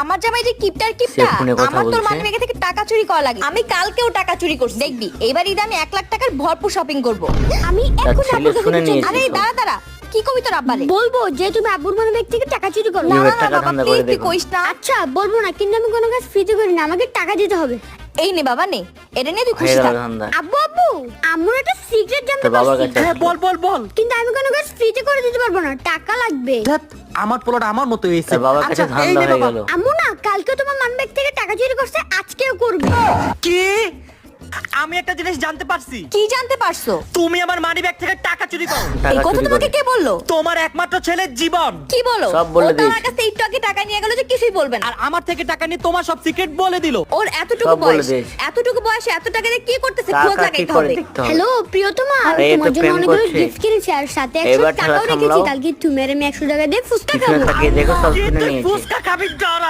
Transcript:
আমার জামাই যে কিপটার কিপটা, আমার তোর মানিব্যাগ থেকে টাকা চুরি করা লাগে। আমি কালকেও টাকা চুরি করছি, দেখবি এবার ঈদে আমি 1 লাখ টাকার ভরপুর শপিং করব। আমি এখন আরে দাঁড়া দাঁড়া, কি কবি তোর আব্বারে? বলবো যে তুমি আব্বুর মানিব্যাগ থেকে টাকা চুরি করো। না না বাবা প্লিজ তুই কইস না। আচ্ছা বলবো না, কিন্তু আমি কোনো কাজ ফ্রিতে করি না, আমাকে টাকা দিতে হবে। এই নে বাবা নে, এটা নিয়ে তুই খুশি থাক। আব্বু আব্বু আম্মুর একটা সিক্রেট জানতে পারছি। হ্যাঁ বল বল বল। কিন্তু আমি কোনো কাজ ফ্রিতে করে দিতে পারবো না, টাকা লাগবে। ধ্যাৎ, আমার পোলাটা আমার মতো হয়েছে। বাবার কাছে ধান্দা হয়ে গেল। আম্মু না কালকে তোমার মানিব্যাগ থেকে টাকা চুরি করছে, আজকেও করবে। কি? আমি একটা জিনিস জানতে পারছি। কি জানতে পারছো? তুমি আমার মানিব্যাগ থেকে টাকা চুরি করো। এই কথা তোমাকে কে বললো? তোমার একমাত্র ছেলের জীবন। কি বলো? সব বলে ও তো দিস। আমার কাছে একটু আগে টাকা নিয়ে গেল যে কিছুই বলবে না। আর আমার থেকে টাকা নিয়ে তোমার সব সিক্রেট বলে দিল। ওর এতটুকু সব বলে বয়স, দিস। এতটুকু বয়সে এত টাকা দিয়ে কি করতেছে খোঁজ টাকা কি লাগাইতে করে হবে। দেখতে হবে। হ্যালো প্রিয়তমা, এই তো তোমার জন্য প্রেম অনেকগুলো করছে। গিফট কিনেছি আর সাথে এবার 100 টাকাও ঠেলা রেখেছি। সামলাও। কালকে তুমি আর আমি 100 টাকা দিয়ে ফুচকা পিছনে খাবো। তাকিয়ে দেখো সব শুনে তুই নিয়েছি। ফুসকা খাবি ডরা।